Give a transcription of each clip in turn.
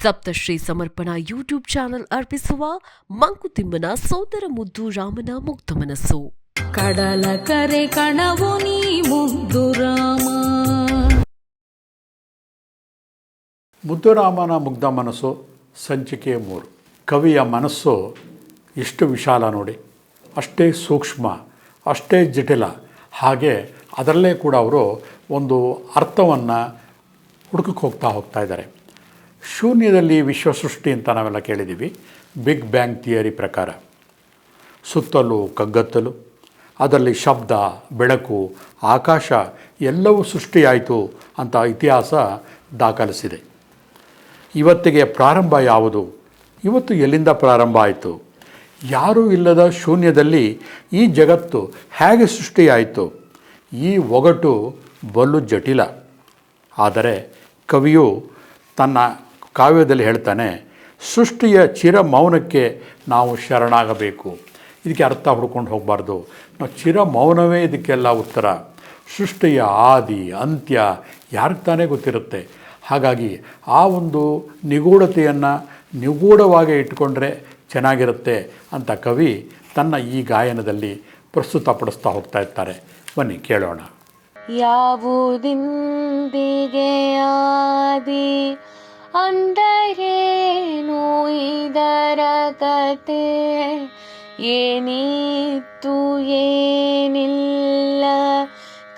ಸಪ್ತಶ್ರೀ ಸಮರ್ಪಣಾ YouTube channel ಅರ್ಪಿಸುವ ಮಂಕುತಿಮ್ಮನ ಸೋದರ ಮುದ್ದು ರಾಮನ ಮುಗ್ಧ ಮನಸ್ಸು. ಕಡಲ ಕರೆ ಕಣವು ನೀ ಮುದ್ದು ರಾಮ. ಮುದ್ದುರಾಮನ ಮುಗ್ಧ ಮನಸ್ಸು ಸಂಚಿಕೆ 3. ಕವಿಯ ಮನಸ್ಸು ಎಷ್ಟು ವಿಶಾಲ ನೋಡಿ, ಅಷ್ಟೇ ಸೂಕ್ಷ್ಮ, ಅಷ್ಟೇ ಜಟಿಲ. ಹಾಗೆ ಅದರಲ್ಲೇ ಕೂಡ ಅವರು ಒಂದು ಅರ್ಥವನ್ನು ಹುಡುಕಕ್ಕೆ ಹೋಗ್ತಾ ಇದ್ದಾರೆ. ಶೂನ್ಯದಲ್ಲಿ ವಿಶ್ವಸೃಷ್ಟಿ ಅಂತ ನಾವೆಲ್ಲ ಕೇಳಿದ್ದೀವಿ. ಬಿಗ್ ಬ್ಯಾಂಗ್ ಥಿಯರಿ ಪ್ರಕಾರ ಸುತ್ತಲೂ ಕಗ್ಗತ್ತಲು, ಅದರಲ್ಲಿ ಶಬ್ದ, ಬೆಳಕು, ಆಕಾಶ ಎಲ್ಲವೂ ಸೃಷ್ಟಿಯಾಯಿತು ಅಂತ ಇತಿಹಾಸ ದಾಖಲಿಸಿದೆ. ಇವತ್ತಿಗೆ ಪ್ರಾರಂಭ ಯಾವುದು? ಇವತ್ತು ಎಲ್ಲಿಂದ ಪ್ರಾರಂಭ ಆಯಿತು? ಯಾರೂ ಇಲ್ಲದ ಶೂನ್ಯದಲ್ಲಿ ಈ ಜಗತ್ತು ಹೇಗೆ ಸೃಷ್ಟಿಯಾಯಿತು? ಈ ಒಗಟು ಬಲು ಜಟಿಲ. ಆದರೆ ಕವಿಯು ತನ್ನ ಕಾವ್ಯದಲ್ಲಿ ಹೇಳ್ತಾನೆ, ಸೃಷ್ಟಿಯ ಚಿರ ಮೌನಕ್ಕೆ ನಾವು ಶರಣಾಗಬೇಕು. ಇದಕ್ಕೆ ಅರ್ಥ ಹುಡ್ಕೊಂಡು ಹೋಗಬಾರ್ದು. ನಾವು ಚಿರ ಮೌನವೇ ಇದಕ್ಕೆಲ್ಲ ಉತ್ತರ. ಸೃಷ್ಟಿಯ ಆದಿ ಅಂತ್ಯ ಯಾರಿಗೆ ತಾನೇ ಗೊತ್ತಿರುತ್ತೆ. ಹಾಗಾಗಿ ಆ ಒಂದು ನಿಗೂಢತೆಯನ್ನು ನಿಗೂಢವಾಗಿ ಇಟ್ಕೊಂಡ್ರೆ ಚೆನ್ನಾಗಿರುತ್ತೆ ಅಂತ ಕವಿ ತನ್ನ ಈ ಗಾಯನದಲ್ಲಿ ಪ್ರಸ್ತುತಪಡಿಸ್ತಾ ಹೋಗ್ತಾ ಇರ್ತಾರೆ. ಬನ್ನಿ ಕೇಳೋಣ. ಯಾವುದಿಂದಿಗೆ ಆದಿ ಅಂದರೇನು ಇದರ ಕತೆ, ಏನಿತ್ತು ಏನಿಲ್ಲ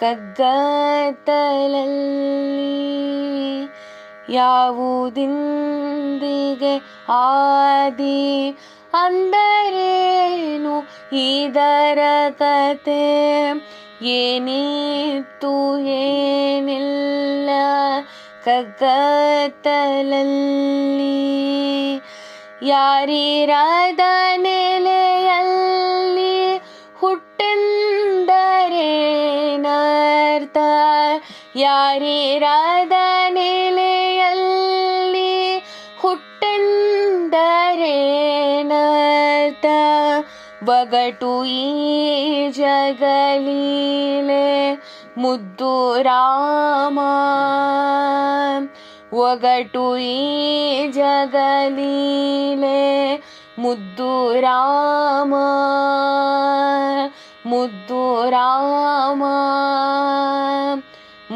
ಕಗ್ಗತ್ತಲಲ್ಲಿ. ಯಾವುದಿಂದಿಗೆ ಆದಿ ಅಂದರೇನು ಇದರ ಕತೆ, ಏನಿತ್ತು ಏನಿಲ್ಲ ಕಗ್ಗತ್ತಲಲ್ಲಿ. ಯಾರಿರದ ನೆಲೆಯಲ್ಲಿ ಹುಟ್ಟೆಂದರೇನರ್ಥ, ಯಾರಿರದ ನೆಲೆಯಲ್ಲಿ ಹುಟ್ಟೆಂದರೇನರ್ಥ. ಒಗಟು ಈ ಜಗಲೀಲೆ ಮುದ್ದು ರಾಮ, ಒಗಟು ಈ ಜಗಲೀಲೆ ಮುದ್ದು ರಾಮ, ಮುದ್ದು ರಾಮ,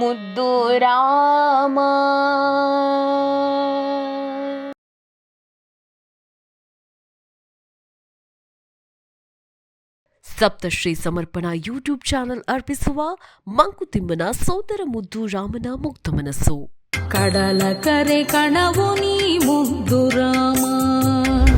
ಮುದ್ದು ರಾಮ. ಸಪ್ತಶ್ರೀ ಸಮರ್ಪಣಾ ಯೂಟ್ಯೂಬ್ ಚಾನೆಲ್ ಅರ್ಪಿಸುವ ಮಂಕುತಿಮ್ಮನ ಸೋದರ ಮುದ್ದು ರಾಮನ ಮುಗ್ಧ ಮನಸ್ಸು. ಕಡಲ ಕರೆ ಕಣವು ನೀ